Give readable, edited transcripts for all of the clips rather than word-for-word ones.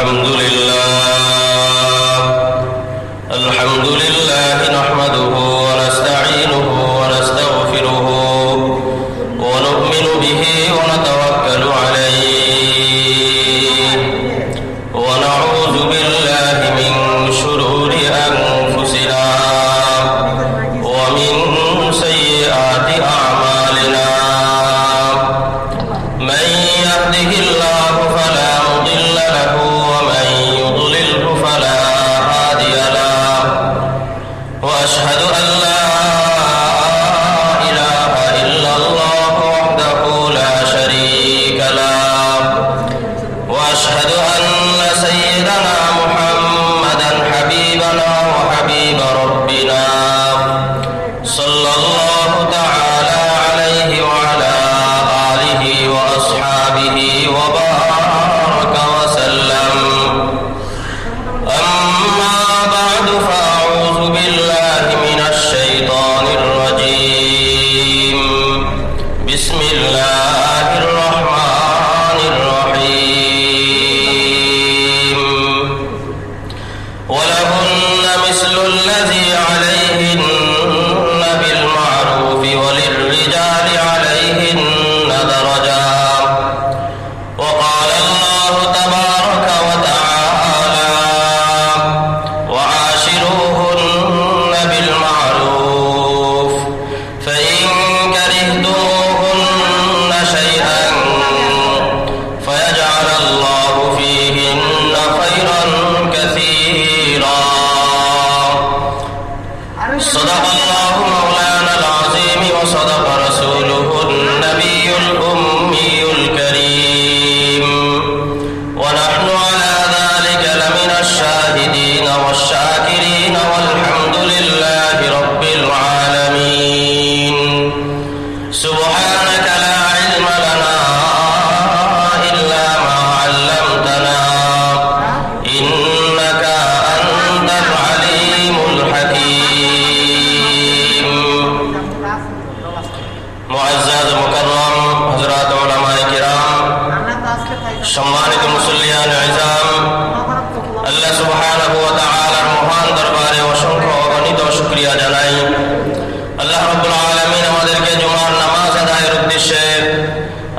الحمد لله نحمده ونستعينه ونستغفره ونؤمن به ونتوكل عليه ونعوذ بالله من شرور أنفسنا ومن سيئات أعمالنا من يهده الله فلا مضل له ومن يضلله فلا هادي له وأشهد أن لا إله إلا الله وحده لا شريك له وأشهد أن سيدنا محمدا حبيبنا وحبيب ربنا صلى الله تعالى عليه وعلى آله وأصحابه وبارك وسلم أما بعد فأعوذ بالله من الشيطان الرجيم بسم الله الرحمن الرحيم ولهن مثل الذي عليهن بالمعروف وللرجال عليهن درجات وقال الله تبارك وتعالى وعاشروهن بالمعروف فإن كرهتموهن شيئا فيجعل الله فيهن خيرا كثيرا صدق الله مولانا العظيم وصدق رسوله النبي الأمي الكريم ونحن على ذلك لمن الشاهدين والشاكرين والحمد لله رب العالمين سبحانك لا علم لنا إلا ما علمتنا إنك أنت العليم الحكيم মুআজ্জাজ মুকাররম হযরত উলামায়ে কিরাম সম্মানিত মুসল্লিয়ান ইজাম আল্লাহ সুবহানাহু ওয়া তাআলার মহান দরবারে অসংখ্য অগণিত শুকরিয়া জানাই আল্লাহ রাব্বুল আলামিন আমাদেরকে জুমার নামাজ আদায়ের উদ্দেশ্যে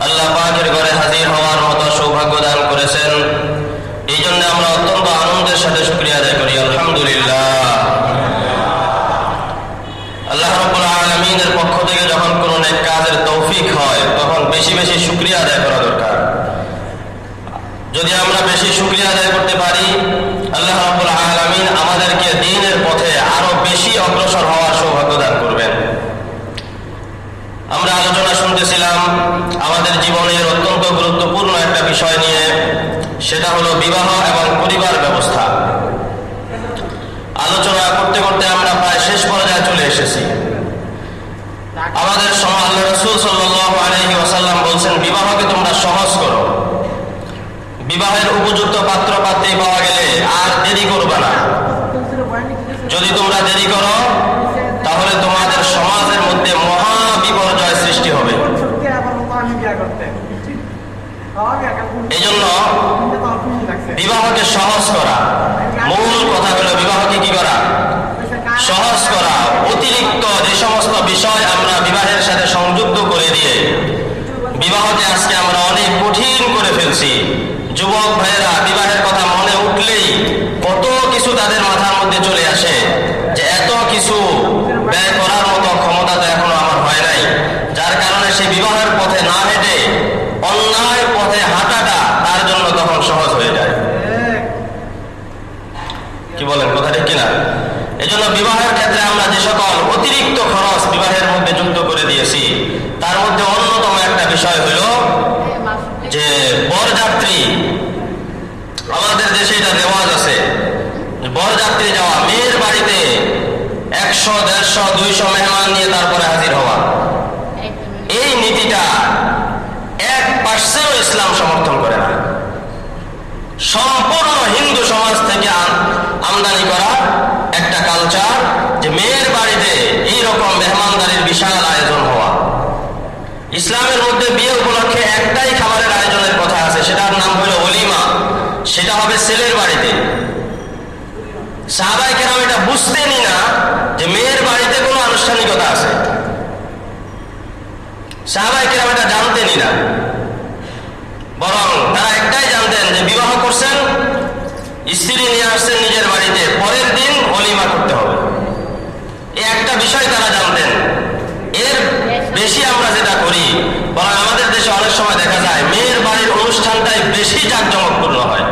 আল্লাহ পাকের ঘরে হাজির হওয়ার মতো সৌভাগ্য দান করেছেন এই জন্য আমরা অত্যন্ত আনন্দের সাথে শুকরিয়া আদায় করি আলহামদুলিল্লাহ আল্লাহ রাব্বুল আলামিনের পক্ষ থেকে যখন কোনো নেক কাজের তৌফিক হয় তখন বেশি বেশি শুকরিয়া আদায় করা দরকার যদি আমরা বেশি শুকরিয়া আদায় করতে পারি আল্লাহ রাব্বুল আলামিন আমাদেরকে দ্বীনের পথে আরো বেশি অগ্রসর হওয়ার সৌভাগ্য দান করবেন আমরা আলোচনা শুনতেছিলাম আমাদের জীবনের অত্যন্ত গুরুত্বপূর্ণ একটা বিষয় নিয়ে সেটা হলো বিবাহ এবং পরিবার ব্যবস্থা আলোচনা করতে করতে আমরা প্রায় শেষ পর্যায়ে চলে এসেছি আমাদের আল্লাহ রাসূল সাল্লাল্লাহু আলাইহি ওয়াসাল্লাম বলেন বিবাহকে তোমরা সহজ করো বিবাহের উপযুক্ত পাত্র পাত্রী পাওয়া গেলে আর দেরি করবে না যদি তোমরা দেরি করো তাহলে তোমাদের সমাজের মধ্যে মহা বিপর্যয় সৃষ্টি হবে এইজন্য বিবাহকে সহজ করা মূল কথা হলো বিবাহকে কি করা সহজ করা অতিরিক্ত যে সমস্ত বিষয় আমরা বিবাহের সাথে সংযুক্ত করে দিয়ে বিবাহকে আজকে আমরা অনেক কঠিন করে ফেলছি যুবক ভাইয়েরা বিবাহের কথা মনে উঠলেই কত কিছু তাদের মাথার মধ্যে চলে আসে যে এত কিছু ব্যয় করার মতো ক্ষমতা তো এখনো আমার হয় নাই যার কারণে সে বিবাহের পথে না হেঁটে অন্যায় পথে হাঁটাটা তার জন্য তখন সহজ হয়ে যায় কি বলেন কথা ঠিক কিনা এজন্য বিবাহের ক্ষেত্রে আমরা যে সকল অতিরিক্ত খরচ বিবাহের মধ্যে যুক্ত করে দিয়েছি তার মধ্যে অন্যতম একটা বিষয় হলো যে বরযাত্রী আমাদের দেশে এটা রেওয়াজ আছে বরযাত্রী যাওয়া মেয়ের বাড়িতে 100, 150, 200 মেহমান নিয়ে তারপরে হাজির হওয়া এই নীতিটা 1% ইসলাম সমর্থন করে না সম্পূর্ণ হিন্দু সমাজ থেকে আমদানি করা একটা কালচার যে মেয়ের বাড়িতে এইরকম মেহমানদারির বিশাল আয়োজন হওয়া ইসলামের মধ্যে বিয়ে উপলক্ষে একটাই খাবারের আয়োজনের কথা আছে সেটার নাম হলো ওলিমা সেটা হবে ছেলের বাড়িতে। সাহাবায়ে কেরাম এটা বুঝতেনই না যে মেয়ের বাড়িতে কোনো আনুষ্ঠানিকতা আছে। সাহাবায়ে কেরাম এটা জানতেনই না, বরং তারা একটাই জানতেন যে বিবাহ করছেন, স্ত্রী নিয়ে আসছেন নিজের বাড়িতে, পরের দিন ওলিমা করতে হবে। এই একটা বিষয় তারা জানতেন। এর বেশি আমরা যেটা করি, বরং আমাদের দেশে অনেক সময় দেখা যায় মেয়ের বাড়ির অনুষ্ঠানটাই বেশি জাঁকজমকপূর্ণ হয়।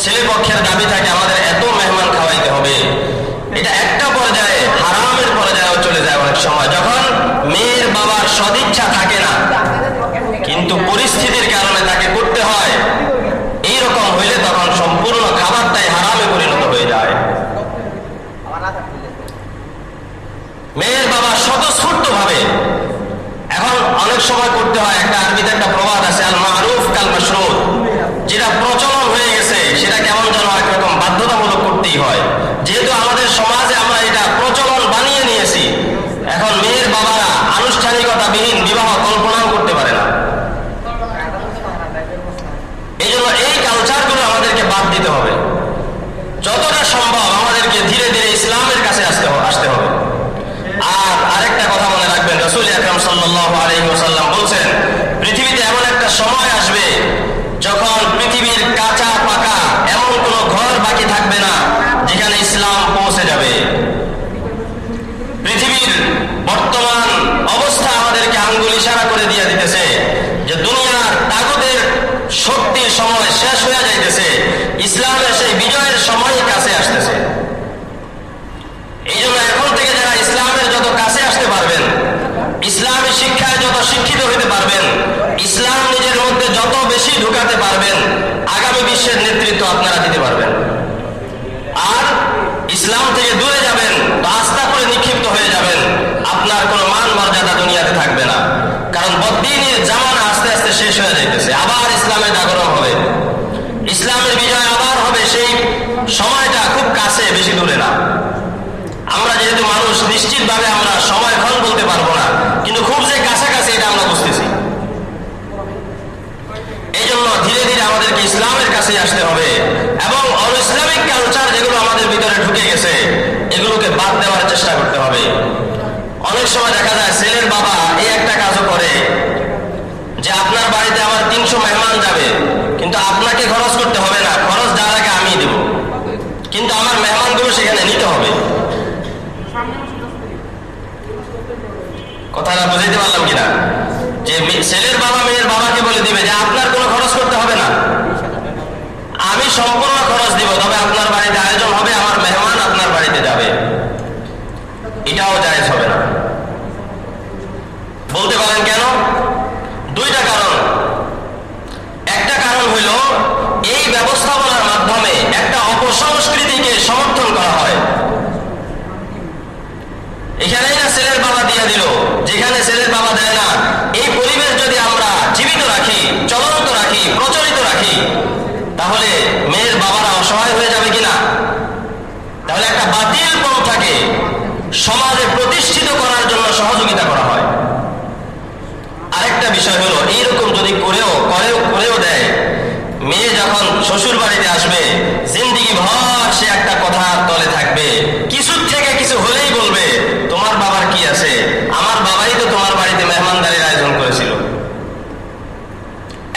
ছেলে পক্ষের দাবি থাকে আমাদের এত মেহমান খাওয়াইতে হবে। এটা একটা পর্যায়ে হারামের পর্যায়েও চলে যায় অনেক সময়, যখন মেয়ের বাবার সদিচ্ছা থাকে না কিন্তু পরিস্থিতির কারণে তাকে করতে হয়। এইরকম হইলে তখন সম্পূর্ণ খাবারটাই হারামে পরিণত হয়ে যায়। মেয়ের বাবা স্বতঃস্ফূর্ত ভাবে, এখন অনেক সময় করতে হয়, একটা আরবিতে একটা প্রবাদ আছে, আল মারুফ কাল মাশরুত, যেটা প্রচলন হয়ে গেছে সেটা কেমন যেন একরকম বাধ্যতামূলক করতেই হয়। যেহেতু আমাদের সমাজে আমরা এটা প্রচলন বানিয়ে নিয়েছি, এখন মেয়ের বাবারা আনুষ্ঠানিকতাবিহীন বিবাহ কল্পনাও করতে পারে না। এই জন্য এই কালচারগুলো আমাদেরকে বাদ দিতে হবে। যতটা সম্ভব আমাদেরকে ধীরে ধীরে ইসলামের কাছে আসতে হবে। আর আরেকটা কথা মনে রাখবেন, রাসূল আকরাম সাল্লাল্লাহু আলাইহি ওয়াসাল্লাম বলছেন, পৃথিবীতে এমন একটা সময় আসবে যখন পৃথিবীর কাঁচা পাকা এমন কোনো ঘর বাকি থাকবে না যেখানে ইসলাম পৌঁছে যাবে। পৃথিবীর বর্তমান অবস্থা আমাদেরকে আঙ্গুল ইশারা করে দিয়ে দিতেছে যে দুনিয়ার তাগুতের শক্তির সময় শেষ হয়ে যাইতেছে, ইসলামের সেই বিজয়ের সময় কাছে আসতেছে। এই জন্য এখন থেকে যারা ইসলামের যত কাছে আসতে পারবেন, ইসলামী শিক্ষায় যত শিক্ষিত হতে পারবেন, ইসলাম নিজের মধ্যে যত বেশি ঢুকাতে পারবেন, আগামী বিশ্বের নেতৃত্ব আপনারা দিতে পারবেন। আর ইসলাম থেকে দূরে যাবেন তো আস্থা করে নিক্ষিপ্ত হয়ে যাবেন, আপনার কোনো মান মর্যাদা দুনিয়াতে থাকবে না। কারণ বদ্দিনের জামানা আস্তে আস্তে শেষ হয়ে যাইতেছে, আবার ইসলামের জাগরণ হবে, ইসলামের বিজয় আবার হবে। সেই সময়টা খুব কাছে, বেশি দূরে না। আমরা যেহেতু মানুষ, নিশ্চিতভাবে আমরা সময়ক্ষণ বলতে পারবো না, কিন্তু খুব যে কাছাকাছি এটা আমরা বুঝতেছি। এই জন্য ধীরে ধীরে আমাদেরকে ইসলামের কাছে আসতে হবে এবং অন ইসলামিক কালচার যেগুলো আমাদের ভিতরে ঢুকে গেছে এগুলোকে বাদ দেওয়ার চেষ্টা করতে হবে। অনেক সময় দেখা যায় ছেলের বাবা এই একটা কাজও করে যে আপনার বাড়িতে আমার 300 মেহমান যাবে, কিন্তু আপনাকে খরচ করতে হবে না, খরচ যার আগে আমি দেব, কিন্তু আমার মেহমানগুলো সেখানে নিতে হবে। কথাটা বুঝাইতে পারলাম কিনা? যে ছেলের বাবা মেয়ের বাবাকে বলে দিবে যে আপনার কোনো খরচ করতে হবে না, আমি সম্পূর্ণ খরচ দিব, তবে আপনার বাড়িতে আয়োজন হবে, আমার মেহমান আপনার বাড়িতে যাবে। এটাও জায়েজ হবে না। বলতে পারেন কেন? দুইটা কারণ। একটা কারণ হইল এই ব্যবস্থাপনার মাধ্যমে একটা অপসংস্কৃতিকে সমর্থন করা হয়। এখানেই না ছেলের বাবা দিয়ে দিল, যেখানে ছেলের বাবা দেয় না। এই পরিবেশ যদি আমরা জীবিত রাখি, চলন্ত রাখি, প্রচলিত রাখি, তাহলে মেয়ের বাবারা অসহায় হয়ে যাবে কিনা? তাহলে একটা বাতিল পন্থাকে সমাজে প্রতিষ্ঠিত করার জন্য সহযোগিতা করা হয়। আরেকটা বিষয় হলো, এইরকম যদি করেও দেয়, মেয়ে যখন শ্বশুর বাড়িতে আসবে জিন্দিগি ভর সে একটা কথার তলে থাকবে, কিছুর থেকে কিছু হলেই বলবে তোমার বাবার কি আছে, আমার বাবাই তো তোমার বাড়িতে মেহমানদারির আয়োজন করেছিল।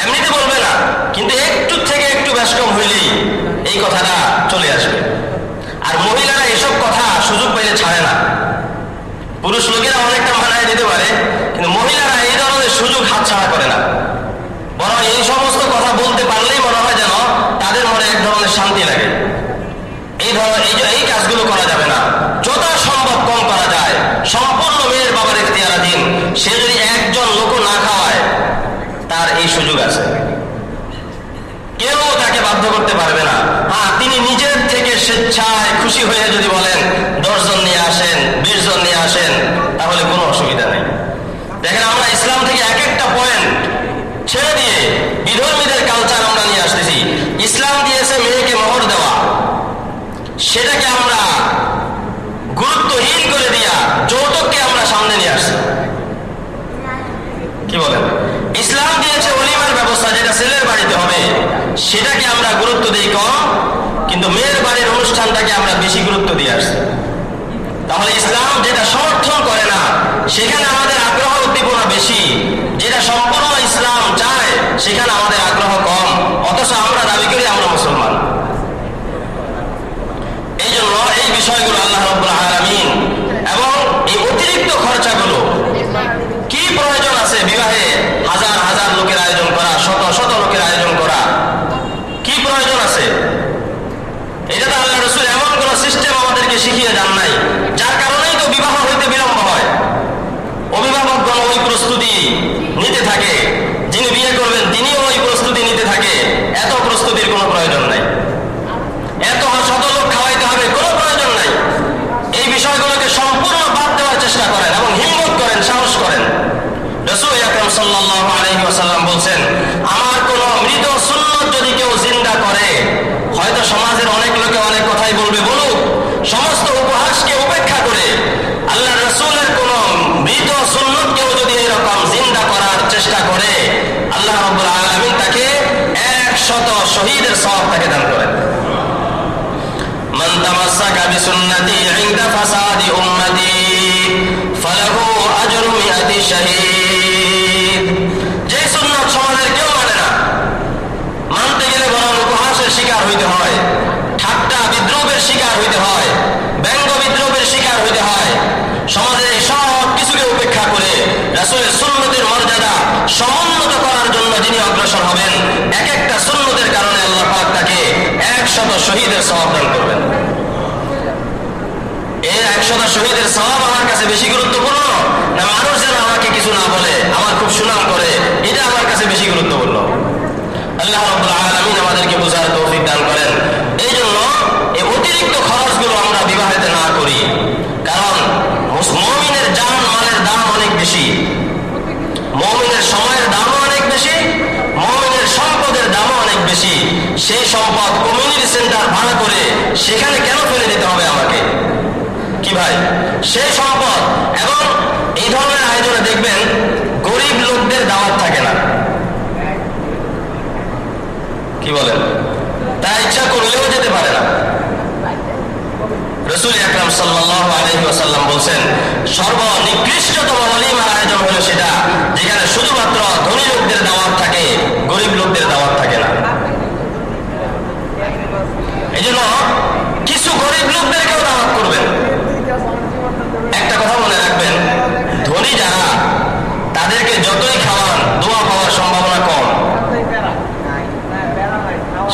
এমনিতে বলবে না, কিন্তু একটু থেকে একটু ব্যস্কম হইলেই এই কথাটা চলে আসবে। আর মহিলারা এসব কথা সুযোগ পাইলে ছাড়ে না। পুরুষ লোকেরা অনেকটা মানায় দিতে পারে, কিন্তু মহিলারা এই ধরনের সুযোগ হাতছাড়া করে না। বরং এই সমস্ত কথা বলতে পারলেই মনে হয় যেন তাদের মনে এক ধরনের শান্তি লাগে। এই কাজগুলো করা যাবে না, যত সম্ভব কম করা যায়। সম্পূর্ণ মেয়ের বাবার ইখতিয়ারাধীন। সে যদি একজন লোক না খাওয়ায়, তার এই সুযোগ আছে, কেউ তাকে বাধ্য করতে পারবে না। হ্যাঁ, তিনি নিজের থেকে স্বেচ্ছায় খুশি হয়ে যদি বলেন 10 জন নিয়ে আসেন, 20 জন নিয়ে আসেন, তাহলে কোনো অসুবিধা নেই। দেখেন, আমরা ইসলাম থেকে এক একটা পয়েন্ট ছেড়ে দিয়ে বিধর্মীদের কালচার আমরা নিয়ে আসতেছি। ইসলাম দিয়েছে মেয়েকে মোহর দেওয়া, সেটাকে আমরা গুরুত্বহীন করে দিয়া যৌতুককে আমরা সামনে নিয়ে আসছি। কি বলেন? ইসলাম দিয়েছে ওলিমার ব্যবস্থা, যেটা ছেলের বাড়িতে হবে, সেটাকে আমরা গুরুত্ব দিই কম, কিন্তু মেয়ের বাড়ির অনুষ্ঠানটাকে আমরা বেশি গুরুত্ব দিয়ে আসছি। তাহলে ইসলাম যেটা সমর্থন করে না সেখানে আমাদের আগ্রহ উদ্দীপনা বেশি, যেটা সম্পূর্ণ ইসলাম চায় সেখানে আমাদের আগ্রহ কম, অথচ আমরা দাবি করি আমরা মুসলমান। এই জন্য এই বিষয়গুলো আল্লাহ রাব্বুল আলামিন এবং এই অতিরিক্ত খরচাগুলো, কি প্রয়োজন আছে বিবাহে হাজার হাজার লোকের আয়োজন করা, শত শত লোকের আয়োজন করা, কি প্রয়োজন আছে? এটা তো আল্লাহ রাসূল এমন কোন সিস্টেম আমাদেরকে শিখিয়ে যান নাই, যার কারণেই তো বিবাহ হইতে বিলম্ব হয়। অভিভাবকগণ ওই প্রস্তুতি নিতে থাকে, যিনি বিয়ে করবেন তিনিও ওই প্রস্তুতি নিতে থাকে। এত প্রস্তুতির কোনো প্রয়োজন নাই, এত শত লোক খাওয়াইতে হবে কোনো প্রয়োজন নাই। এই বিষয়গুলোকে সম্পূর্ণ বাদ দেওয়ার চেষ্টা করেন এবং হিম্মত করেন, সাহস করেন। রাসূল আকরাম সাল্লাল্লাহু আলাইহি ওয়াসাল্লাম বলছেন, আমার কোন মৃত সুন্নাত যদি কেউ জিন্দা করে, হয়তো সমাজের অনেক লোকে অনেক কথাই বলবে, বলুক, সমস্ত উপহাসকে উপেক্ষা করে আল্লাহ রাসূলের কোন মৃত সুন্নাত কেউ যদি এরকম জিন্দা করার চেষ্টা করে, আল্লাহ রাব্বুল আলামিন তাকে 100 শহীদের সওয়াব তাকে দান করেন। মান তামাসসাকা বিসুন্নতি ইনদা ফাসাদি উম্মতি ফালাহু আজরু মিআতি শাহীদ। যে সুন্নাত সমাজের কেউ মানে না, মানতে গেলে বরং উপহাসের শিকার হইতে হয়, ঠাট্টা বিদ্রুপের শিকার হইতে হয়, ব্যঙ্গ বিদ্রুপের শিকার হইতে হয়। সমাজের সব কিছুকে উপেক্ষা করে রাসূলের সুন্নতের মর্যাদা সমুন্নত করার জন্য যিনি অগ্রসর হবেন, এক একটা সুন্নতের কারণে আল্লাহ পাক তাকে 100 শহীদের সওয়াব দান করবেন। এই 100 শহীদের সওয়াব আমার কাছে বেশি গুরুত্বপূর্ণ না মানুষ যেন আমাকে কিছু না বলে, আমার খুব সুনাম করে, এটা আমার কাছে বেশি গুরুত্বপূর্ণ? আল্লাহ রাব্বুল আলামিন আমাদেরকে বোঝার তৌফিক দান করেন। এই জন্য এই অতিরিক্ত খরচগুলো আমরা বিবাহেতে না করি, কারণ মুমিনের জান মালের দাম অনেক বেশি, মুমিনের সময়ের দামও অনেক বেশি, মুমিনের সম্পদের দামও অনেক বেশি। সেই সম্পদ কমিউনিটি সেন্টার ভাড়া করে সেখানে কেন ফেলে দিতে হবে আমাকে? কি ভাই, সেই সম্পদ। এবং এই ধরনের আয়োজনে দেখবেন গরিব লোকদের দাওয়াত থাকে না, কি বলেন, তা ইচ্ছা করলেও যেতে পারে না। রাসূল আকরাম সাল্লাল্লাহু আলাইহি ওয়াসাল্লাম বলেন, সর্বনিকৃষ্টতম ওলিমার আয়োজন হলো সেটা যেখানে শুধুমাত্র ধনী লোকদের দাওয়াত থাকে, গরিব লোকদের দাওয়াত থাকে না। এই জন্য কিছু গরিব লোকদেরকেও দাওয়াত করবেন। একটা কথা মনে রাখবেন, ধনী যারা তাদেরকে যতই খাওয়ান দোয়া পাওয়ার সম্ভাবনা কম।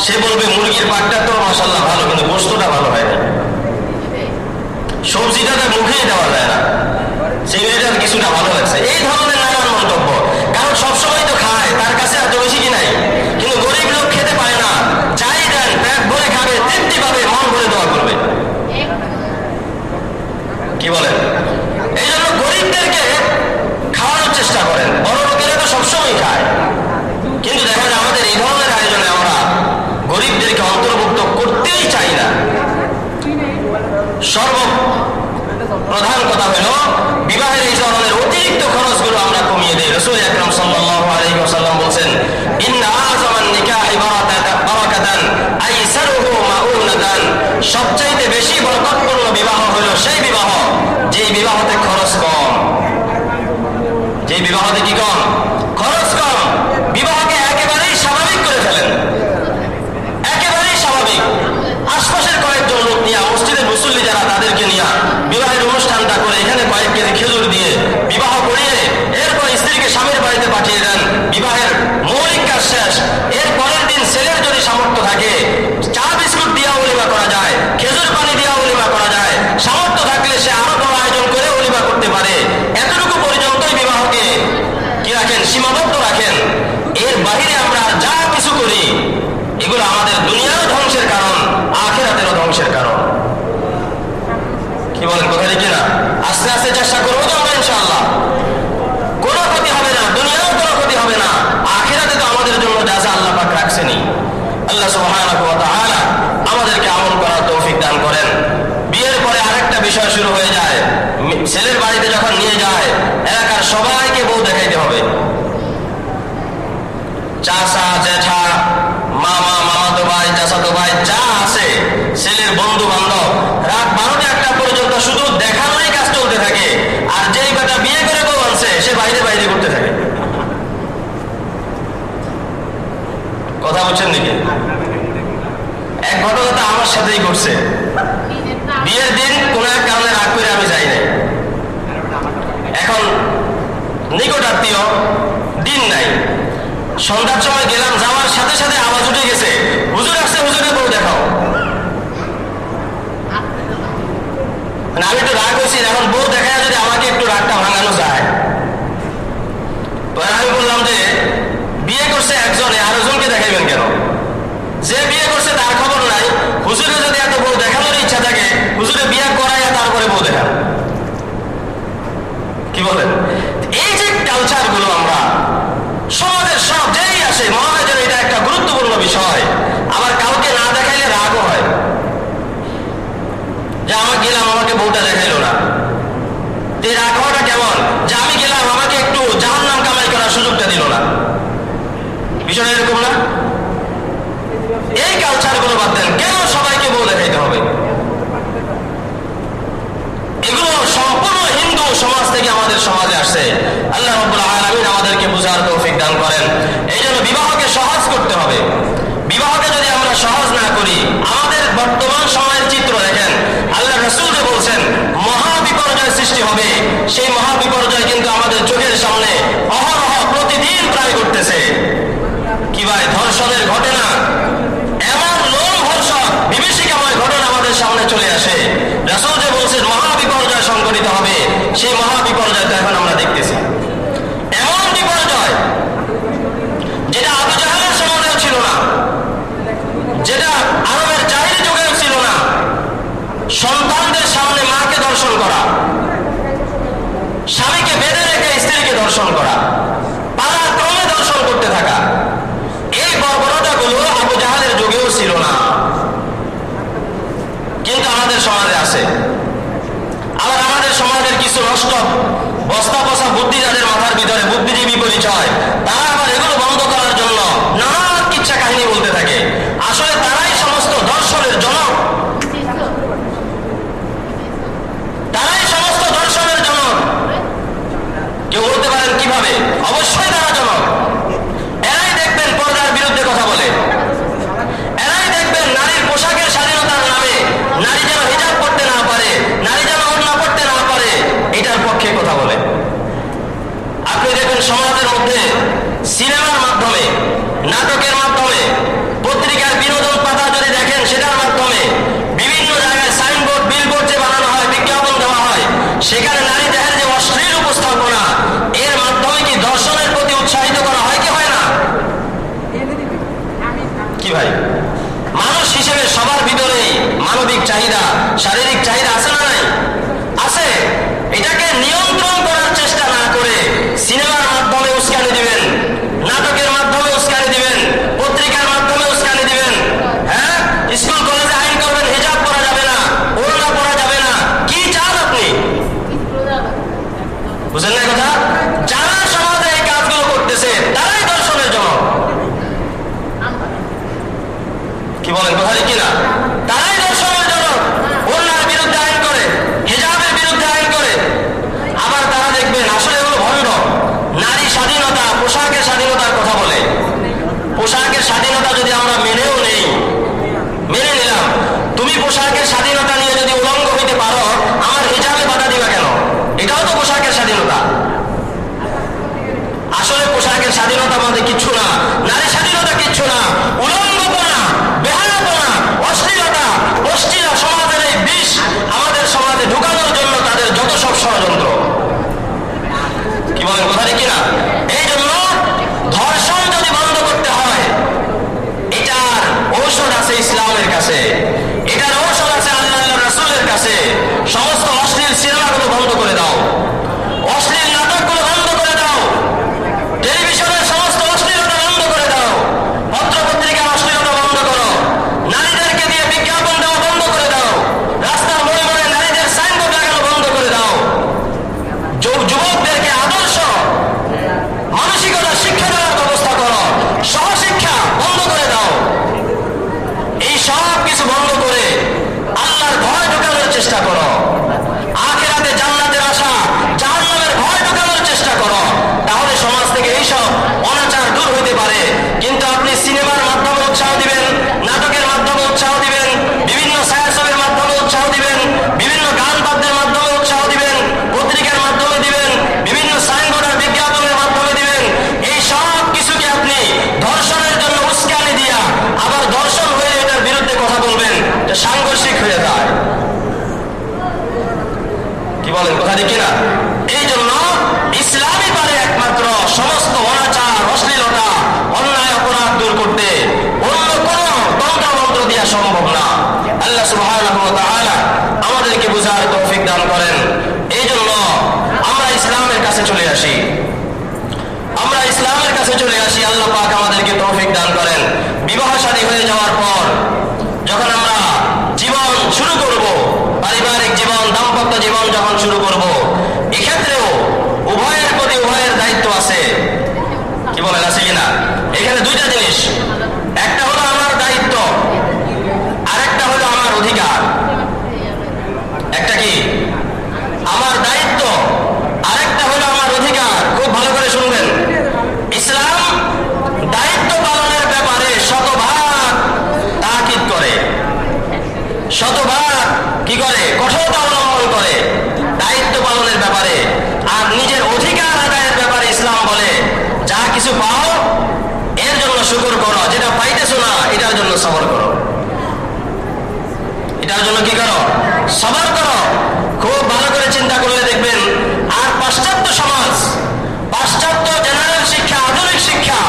সে বলবে মুরগির পাকটা তো মাশাআল্লাহ ভালো, কিন্তু গোশতটা ভালো হয় না, সবজিটা মুখেই দেওয়া যায় না, সেগুলিটার কিছুটা ভালো লাগছে, এই ধরনের নানান মন্তব্য। কারণ সবসময় তো খায়, তার কাছে এত বেশি কি নাই, কিন্তু গরিব লোক খেতে পারে না, চাই দেন পেট ভরে খাবে, তৃপ্তি পাবে, মন ভরে দোয়া করবে। কি বলেন? এই জন্য গরিবদেরকে খাওয়ানোর চেষ্টা করেন, বড় লোকেরা তো সবসময় খায়, কিন্তু দেখা যায় আমাদের এই ধরনের আয়োজনে আমরা গরিবদেরকে অন্তর্ভুক্ত করতেই চাই না। সর্বপ্রধান কথা হলো বিবাহের এই ধরনের অতিরিক্ত খরচগুলো আমরা কমিয়ে দিই। রাসূল আকরাম সাল্লাল্লাহু আলাইহি ওয়াসাল্লাম বলেন, ইন্না আযামান নিকাহি বারাকাতান আইসারুহু মাউনাতান। সবচাইতে বেশি বরকতপূর্ণ বিবাহ হলো সেই বিবাহ যে বিবাহতে খরচ কম। যে বিবাহতে কি কম? খরচ কম। বিবাহকে একেবারেই স্বাভাবিক করে ফেলেন, একেবারেই স্বাভাবিক। আশপাশের কয়েকজন লোক নিয়ে, মসজিদের মুসল্লি যারা, তাদেরকে নিয়ে বিবাহের অনুষ্ঠানটা করে এখানে কয়েক কেজি খেজুর দিয়ে বিবাহ করিয়ে এরপর স্ত্রীকে স্বামীর বাড়িতে পাঠিয়ে দেন, বিবাহের মৌলিক কাজ শেষ। এর পরের দিন ছেলের যদি সামর্থ্য থাকে, চা বিস্কুট দিয়া ওলিমা করা যায়, খেজুর পানি দিয়া ওলিমা করা যায়, সামর্থ্য থাকলে সে আরো বড় আয়োজন করে ওলিমা করতে পারে। এতটুকু পর্যন্তই বিবাহকে কি রাখে করছে, বিয়ের দিন কোন এক কারণে রাগ করে আমি যাই নাই। এখন নিকট আত্মীয়, দিন নাই, সন্ধ্যার সময় গেলাম, যাওয়ার সাথে সাথে আওয়াজ উঠে গেছে, হুজুর আসছে, হুজুরের বউ দেখাও। আমি একটু রাগ হয়েছি, এখন বউ দেখায় যদি আমাকে একটু রাগটা ভাঙানো যায়। তো আমি বললাম যে বিয়ে করছে একজনে, আরেকজনকে দেখাইবেন কেন? যে বিয়ে করছে তার খবর নাই, হুজুরে যদি এত বউ দেখানোর ইচ্ছা থাকে, হুজুরে বিয়ে করাইয়া তারপরে বউ দেখান। কি বলেন? এই যে কালচার গুলো আমরা সমাজের সব যেই আসে মনে হয় যেন এটা একটা গুরুত্বপূর্ণ বিষয়, আবার কাউকে না দেখাইলে রাগও হয় যে আমি গেলাম আমাকে বউটা দেখাইলো না। এই রাগ হওয়াটা কেমন? যে আমি গেলাম আমাকে একটু জাহান্নাম কামাই করার সুযোগটা দিল না। বিষয়টা এরকম না? এই কালচার গুলো বাদ দেন, কেন সবাইকে বউ দেখাইতে হবে? এগুলো সম্পূর্ণ হিন্দু সমাজ থেকে আমাদের সমাজে আসছে। আল্লাহ রাব্বুল আলামিন আমাদেরকে বুঝার তৌফিক দান করেন। এই জন্য বিবাহকে সহজ করতে হবে। বিবাহকে যদি আমরা সহজ না করি, আমাদের বর্তমান সময়ের চিত্র দেখেন, আল্লাহ রাসূল যে বলছেন মহা বিপর্যয় সৃষ্টি হবে, সেই মহা বিপর্যয় কিন্তু আমাদের চোখের সামনে অহরহ প্রতিদিন প্রায় ঘটতেছে। কি ভাই, ধর্ষণের ঘটনা, এমন লোমহর্ষক বিভীষিকাময় ঘটনা আমাদের সামনে চলে আসে। রাসূল যে বলছেন মহা বিপর্যয় সংঘটিত হবে, সেই মহা বিপর্যয় তো এখন আমরা দেখতেছি। এমন বিপর্যয় যেটা আবু জাহেলের সমাজেও ছিল না, যেটা আরবের জাহিলি যুগেও ছিল না। সন্তানদের সামনে মাকে দর্শন করা, স্বামীকে বেঁধে রেখে স্ত্রীকে দর্শন করা, পালাক্রমে দর্শন করতে থাকা, এই বর্বরতাগুলো আবু জাহেলের যুগেও ছিল না, কিন্তু আমাদের সমাজে আছে। আবার আমাদের সমাজের কিছু নষ্ট বস্তা বসা বুদ্ধি যাদের মাথার ভিতরে, বুদ্ধিজীবী পরিচয়, তারা আবার এগুলো বন্ধ করার জন্য নানা কিচ্ছা কাহিনী বলতে থাকে। আসলে তারাই সমস্ত দর্শনের জনক, তারাই সমস্ত দর্শনের জনক। কেউ বলতে পারেন কিভাবে? অবশ্যই তারা জনক। এরাই দেখবেন পর্দার বিরুদ্ধে কথা বলে, এরাই দেখবেন নারীর পোশাকের স্বাধীনতার নামে নারী যেন হিজাব পড়তে না পারে, নারী যেন ওড়না পড়তে না পারে, এটার পক্ষে কথা বলে। আপনি দেখবেন সমাজের মধ্যে সিনেমার মাধ্যমে, নাটকের মাধ্যমে, পত্রিকার বিনোদন পাতা যদি দেখেন সেটার মাধ্যমে, বিভিন্ন জায়গায় সাইনবোর্ড, বিলবোর্ড যে বানানো হয়, বিজ্ঞাপন দেওয়া হয়, সেখানে নারী দেহের যে অশ্লীল উপস্থাপনা, এর মাধ্যমে কি দর্শনের প্রতি উৎসাহিত করা হয় কি হয় না? কি ভাই, মানুষ হিসেবে সবার ভিতরেই মানবিক চাহিদা, শারীরিক চাহিদা আছে না নাই? আছে। এটাকে নিয়ন্ত্রণ করার চেষ্টা না করে সিনেমার মাধ্যমে উস্কানি দিবেন, নাটকের মাধ্যমে উস্কানি দিবেন, পত্রিকার মাধ্যমে উস্কানি দিবেন, হ্যাঁ, স্কুল কলেজে আইন করবেন হিজাব পরা যাবে না, ওড়না পরা যাবে না। কি চান আপনি? বুঝেন না কথা? যারা সমাজে এই কাজগুলো করতেছে তারাই দর্শনের জনক। কি বলেন, কথা কি না? তারাই দর্শনের জনক। ওড়নার বিরুদ্ধে আইন করে, হিজাবের বিরুদ্ধে আইন করে। আবার তারা দেখবেন আসলে এগুলো ভণ্ড। নারী স্বাধীনতা, পোশাকের স্বাধীনতার কথা বলে। পোশাকের স্বাধীনতা যদি আমরা মেনেও নেই, মেনে নিলাম, তুমি পোশাকের স্বাধীনতা নিয়ে যদি উলঙ্গ হইতে পারো, আমার হিজাবে বাধা দিবা কেন? এটাও তো পোশাকের স্বাধীনতা। চলে আসি। আল্লাহ পাক আমাদেরকে তৌফিক দান করেন। বিবাহ শাদী হয়ে যাওয়ার পর যখন আমরা জীবন শুরু করব, পারিবারিক জীবন, দাম্পত্য জীবন যখন শুরু করব, এক্ষেত্রেও উভয়ের প্রতি উভয়ের দায়িত্ব আছে। কি বলেন, আছে কিনা? এখানে দুইটা জিনিস, একটা হলো আমার দায়িত্ব, আরেকটা হলো আমার অধিকার। একটা কি আমার দায়িত্ব, আরেকটা হলো আমার অধিকার। খুব ভালো করে শুনবেন। ইসলাম দায়িত্ব পালনের ব্যাপারে শতভাগ তাকিদ করে, শতভাগ কি করে, কঠোরতা অবলম্বন করে দায়িত্ব পালনের ব্যাপারে। আর নিজের অধিকার আদায়ের ব্যাপারে ইসলাম বলে, যা কিছু পাও এর জন্য শুকর করো, যেটা পাইতেছো না এটার জন্য সবর করো। এটার জন্য কি করো? সবর করো। খুব ভালো করে চিন্তা করলে দেখবেন। আর পাশ্চাত্য সমাজ, পাশ্চাত্য জেনারেল শিক্ষা, আধুনিক শিক্ষা,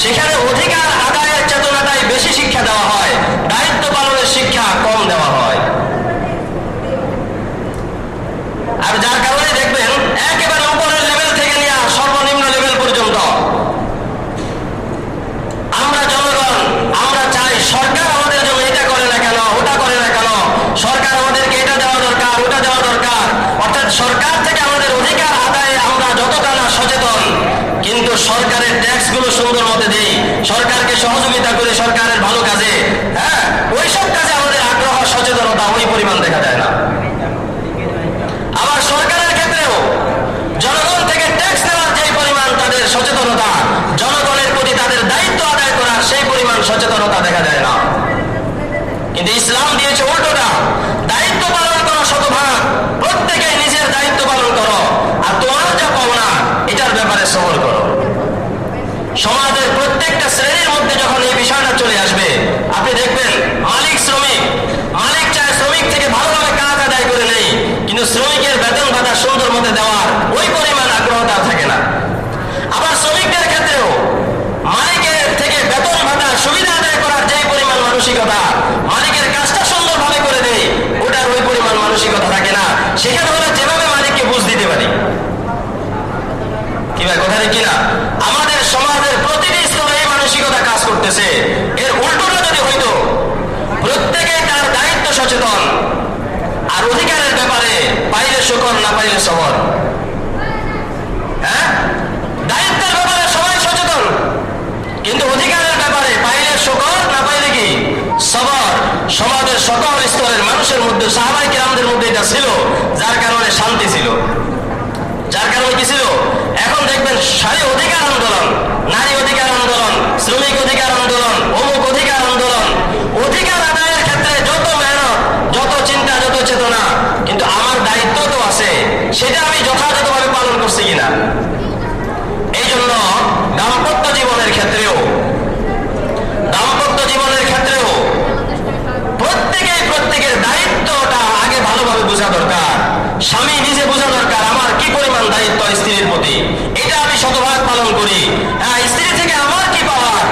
সেখানে অধিকার আদায়ের চেতনাটাই বেশি শিক্ষা দেওয়া হয়, দায়িত্ব পালনের শিক্ষা কম দেওয়া হয়। আর যার কারণে দেখবেন একেবারে উপরের লেভেল থেকে নিয়ে সর্বনিম্ন লেভেল পর্যন্ত আমরা জনগণ, আমরা চাই সরকার আমাদের জন্য এটা করে না কেন, ওটা করে না কেন, সরকার আমাদেরকে এটা দেওয়া দরকার, ওটা দেওয়া দরকার। অর্থাৎ সরকার থেকে আমাদের অধিকার আদায়ে আমরা যতটা না সচেতন, কিন্তু সরকারের ট্যাক্স গুলো সুন্দর মতে দেই, সরকারকে সহযোগিতা করে সরকারের ভালো কাজে, হ্যাঁ, ওইসব কাজে আমাদের আগ্রহ সচেতনতা ওই পরিমাণ দেখা যায় না। আবার সরকারের ক্ষেত্রেও জনগণ থেকে ট্যাক্স নেওয়ার যে পরিমাণ তাদের সচেতনতা, জনগণের প্রতি তাদের দায়িত্ব আদায় করার সেই পরিমাণ সচেতনতা দেখা যায় না। কিন্তু ইসলাম দিয়েছে উল্টোটা, দায়িত্ব পালন করো শতভাগ, প্রত্যেকে নিজের দায়িত্ব পালন করো, আর তোমার যা পাওনা এটার ব্যাপারে সবর করো। সমাজের প্রত্যেকটা শ্রেণীর মধ্যে যখন এই বিষয়টা চলে আসবে, আপনি দেখবেন মালিক শ্রমিক, মালিক চায় শ্রমিক থেকে ভালোভাবে কাজ আদায় করে নেই, কিন্তু শ্রমিকের বেতন ভাতা সুন্দর মতে দেওয়ার ওই পরিমাণ আগ্রহ তার থাকে না। আবার শ্রমিকদের ক্ষেত্রেও মালিকের থেকে বেতন ভাতা সুবিধা আদায় করার যে পরিমাণ মানসিকতা, মালিকের কাজটা সুন্দরভাবে করে দেয়, ওটার ওই পরিমাণ মানসিকতা থাকে না। সেখানে হলে যেভাবে মালিককে বুঝ দিতে পারি। কি ভাই, কথা ঠিক কিনা? আমাদের সমাজের প্রতিটি স্তরে এই মানসিকতা কাজ করতেছে। এর উল্টোটা যদি হইতো, প্রত্যেকে তার দায়িত্ব সচেতন, আর অধিকারের ব্যাপারে পাইলে শুকর, না পাইলে সবর। হ্যাঁ, দায়িত্বের ব্যাপারে সবাই সচেতন, কিন্তু অধিকারের ব্যাপারে পাইলে শুকর, না পাইলে কি সবর। সমাজের সকল স্তরের মানুষের মধ্যে, সাহাবায়ে কেরামদের মধ্যে এটা ছিল, যার কারণে শান্তি ছিল, যার কারণে কি ছিল। এখন দেখবেন সারি অধিকার আন্দোলন, নারী অধিকার আন্দোলন, শ্রমিক অধিকার আন্দোলন, অমুক অধিকার আন্দোলন, অধিকার আদায়ের ক্ষেত্রে যত মেহনত, যত চিন্তা, যত চেতনা, কিন্তু আমার দায়িত্ব তো আছে, সেটা আমি যথাযথভাবে পালন করছি কিনা। এই জন্য দাম্পত্য জীবনের ক্ষেত্রেও, দাম্পত্য জীবনের ক্ষেত্রেও প্রত্যেকের দায়িত্বটা আগে ভালোভাবে বোঝা দরকার। স্বামী নিজে বোঝা দরকার আমার কি পরিমাণ দায়িত্ব স্ত্রীর প্রতি, এটা আমি শতভাগ পালন করি। হ্যাঁ, স্ত্রী থেকে আমার কি পাওয়ার,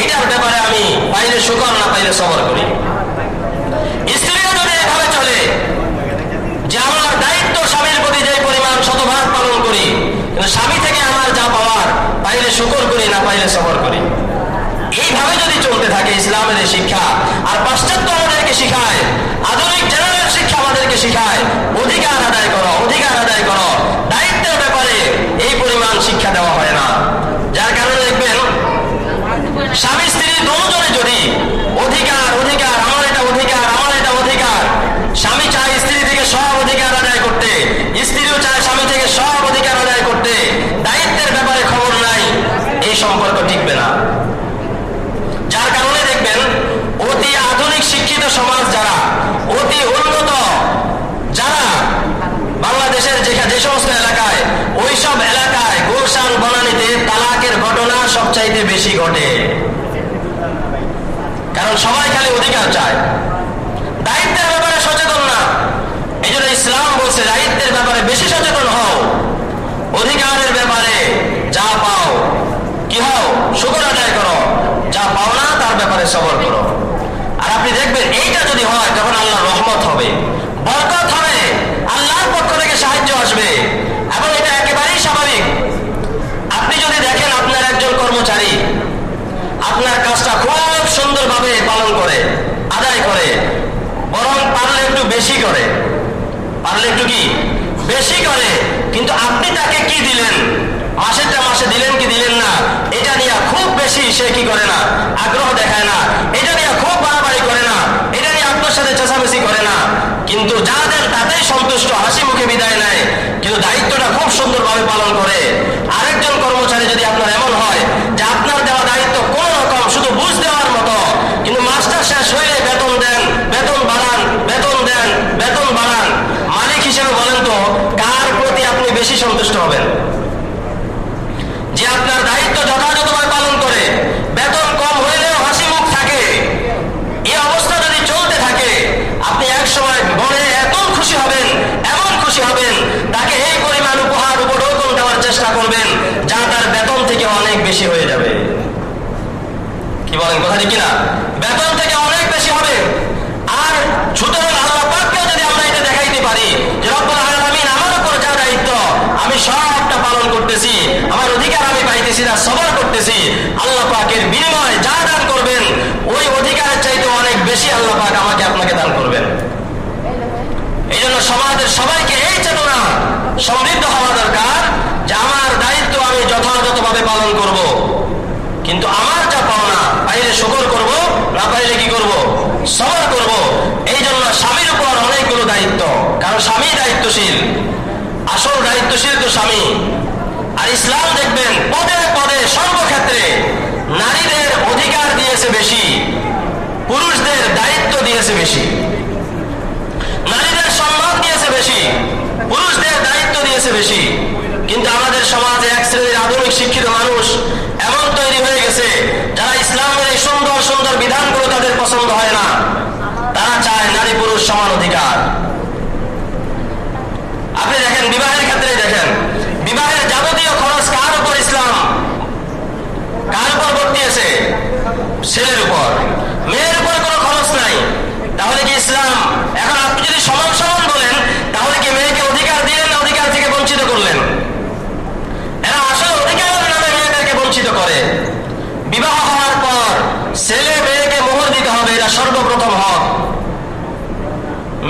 এটার ব্যাপারে আমি পাইলে শুকর, না পাইলে সবর করি। স্ত্রীও যদি এভাবে চলে যে আমার দায়িত্ব স্বামীর প্রতি যে পরিমাণ শতভাগ পালন করি, কিন্তু স্বামী থেকে আমার যা পাওয়ার পাইলে শুকর করি, না পাইলে সবর করি, এইভাবে যদি চলতে থাকে ইসলামের এই শিক্ষা। আর পাশ্চাত্য আমাদেরকে শিখায়, আধুনিক জেনারেল শিক্ষা আমাদেরকে শিখায় অধিকার আদায় করো, অধিকার আদায় করো, দায়িত্বের ব্যাপারে এই পরিমাণ শিক্ষা দেওয়া হয় না। যার কারণে দেখবেন স্বামী স্ত্রী দুজনে যদি অধিকার, অধিকার, আমার এটা অধিকার, আমার এটা অধিকার, স্বামী চায় স্ত্রী থেকে সব অধিকার আদায় করতে, স্ত্রীও চায় স্বামী থেকে সব অধিকার আদায় করতে, দায়িত্বের ব্যাপারে খবর নাই, এই সম্পর্ক টিকবে না। যার কারণে দেখবেন অতি আধুনিক শিক্ষিত সমাজ যারা, অতি উন্নত যারা, বাংলাদেশের যে সমস্ত এলাকায়, ওই সব এলাকায় গুলশান বনানীতে তালাকের ঘটনা সবচাইতে বেশি ঘটে। কারণ সবাই খালি অধিকার চায়, দায়িত্বের ব্যাপারে সচেতন না। এই জন্য ইসলাম বলছে দায়িত্বের ব্যাপারে বেশি সচেতন হও, অধিকারের ব্যাপারে যা পাও কি হও, শুকর আদায় করো, যা পাও না তার ব্যাপারে সবর করো। আর আপনি দেখবেন এইটা যদি হয়, তখন আল্লাহর রহমত হবে, বরকত হবে, আল্লাহর পক্ষ থেকে সাহায্য আসবে। এবং এটা একেবারেই স্বাভাবিক। আপনি যদি দেখেন আপনার একজন কর্মচারী বেশি বেশি করে, কিন্তু আপনি তাকে কি দিলেন, মাসেরটা মাসে দিলেন কি দিলেন না, এটা নিয়ে খুব বেশি সে কি করে না, আগ্রহ দেখায় না, এটা নিয়ে খুব বাড়াবাড়ি করে না, এটা নিয়ে আপনার সাথে চেঁচামেচি করে না, কিন্তু যা দেন তাতেই সন্তুষ্ট, হাসি মুখে বিদায় নেয়, কিন্তু দায়িত্বটা খুব সুন্দরভাবে পালন করে। আরেকজন কর্মচারী যদি আপনার এমন হয় যে আপনার দেওয়া দায়িত্ব কোন রকম শুধু বুঝ দেওয়ার মতো, কিন্তু মাস্টার শেষ হইলে বেতন দেন, বেতন বাড়ান, বেতন দেন, বেতন বাড়ান, মালিক হিসেবে বলেন তো কার প্রতি আপনি বেশি সন্তুষ্ট হবেন? যে আপনার দায়িত্ব যথাযথভাবে পালন করে, বেতন কম হইলেও হাসি মুখ থাকে, এই অবস্থা যদি চলতে থাকে, আপনি এক সময় বড়ে এত খুশি হবেন, এমন খুশি হবেন, তাকে এই পরিমাণ উপহার উপঢৌকন দেওয়ার চেষ্টা করবেন যা তার বেতন থেকে অনেক বেশি হয়ে যাবে। কি বলেন, কথা ঠিক কিনা? বেতন থেকে অনেক বেশি হবে। আর সুতরাং আল্লাহ পাককেও যদি আমরা এটা দেখাইতে পারি যে রব্বুল আলামিন আমার উপর যা দায়িত্ব আমি সবটা পালন করতেছি, আমার অধিকার আমি পাইতেছি না, সবর করতেছি, আল্লাহ পাকের বিনিময়ে যা দান করবেন ওই অধিকারের চাইতে অনেক বেশি আল্লাহ পাক আমাকে আপনাকে দান করবেন। এই জন্য সমাজের সবাইকে এই চেতনা সমৃদ্ধ হওয়া দরকার যে আমার দায়িত্ব আমি যথাযথভাবে পালন করব, কিন্তু আমার যা পাওনা পাইলে শুকর করব, না পাইলে কি করব, সবর করব। এই জন্য স্বামীর উপর অনেকগুলো দায়িত্ব, কারণ স্বামী দায়িত্বশীল, আসল দায়িত্বশীল তো স্বামী। আর ইসলাম দেখবেন পদে পদে সর্বক্ষেত্রে নারীদের অধিকার দিয়েছে বেশি, পুরুষদের দায়িত্ব দিয়েছে বেশি, নারীদের সম্মান দিয়েছে বেশি, পুরুষদের দায়িত্ব দিয়েছে বেশি। কিন্তু আমাদের সমাজে এক শ্রেণীর আধুনিক শিক্ষিত মানুষ এমন তৈরি হয়ে গেছে যারা ইসলামের এই সুন্দর সুন্দর বিধানগুলো তাদের পছন্দ হয় না, তারা চায় নারী পুরুষ সমান অধিকার। আপনি দেখেন বিবাহের ক্ষেত্রে, দেখেন বিবাহের যাবতীয় খরচ কার উপর ইসলাম, কার উপর বর্তিয়েছে? ছেলের উপর, মেয়ের উপর কোনো খরচ নাই। তাহলে কি ইসলাম, এখন আপনি যদি সমান সমান বলেন তাহলে কি মেয়েকে অধিকার দিলেন না অধিকার থেকে বঞ্চিত করলেন? এরা আসলে অধিকারের নামে মেয়েদেরকে বঞ্চিত করে। বিবাহ হওয়ার পর ছেলে মেয়েকে মোহর দিতে হবে, এটা সর্বপ্রথম হক।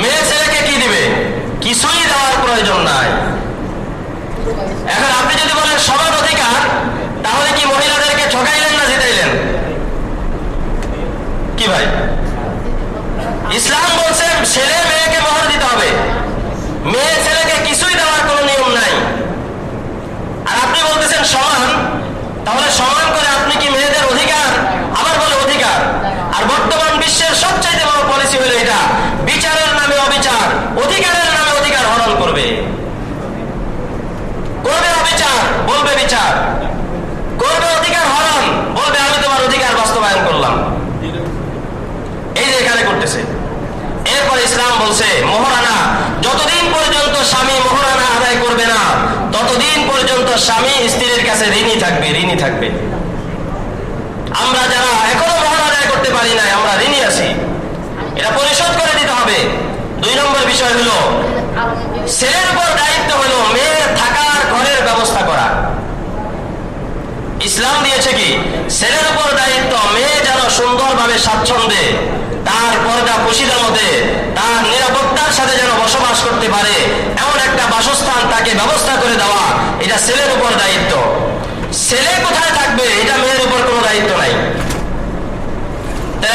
মেয়ে ছেলেকে কি দিবে? কিছুই দেওয়ার প্রয়োজন নাই। এখন আপনি যদি বলেন সমান অধিকার, তাহলে কি মহিলাদেরকে ঠকাইলেন না জিতাইলেন? কি ভাই, ইসলাম বলছে ছেলে মেয়েকে মোহর দিতে হবে, মেয়ে ছেলেকে কিছুই দেওয়ার কোনো নিয়ম নাই। আর আপনি বলতেছেন সমান, তাহলে সমান করে আপনি কি মেয়েদের অধিকার আবার বলে অধিকার? আর বর্তমান বিশ্বের সবচাইতে বড় পলিসি হলো এটা, বিচারের নামে অবিচার, অধিকারের নামে অধিকার হরণ করবে, করবে অবিচার বলবে বিচার, করবে অধিকার হরণ বলবে আমি তোমার অধিকার বাস্তবায়ন করলাম। এই যে এখানে করতেছে। এরপর ইসলাম বলছে মোহরানা, যতদিন পর্যন্ত স্বামী মোহরানা আদায় করবে না ততদিন পর্যন্ত স্বামী স্ত্রীর কাছে ঋণী থাকবে, ঋণী থাকবে। আমরা যারা এখনো মোহর আদায় করতে পারি না, আমরা ঋণী আছি, এটা পরিশোধ করে দিতে হবে। 2 নম্বর বিষয় হলো ছেলের উপর দায়িত্ব হলো মেয়ের থাকার ঘরের ব্যবস্থা করা। ইসলাম দিয়েছে কি, ছেলের উপর দায়িত্ব মেয়ে যেন সুন্দরভাবে স্বাচ্ছন্দ্যে তার পর্দা পোশিদার মধ্যে তার নিরাপত্তার সাথে যেন বসবাস করতে পারে এমন একটা বাসস্থান তাকে ব্যবস্থা করে দেওয়া, এটা ছেলের উপর দায়িত্ব। ছেলে কোথায় থাকবে এটা মেয়ের উপর কোনো দায়িত্ব নাই।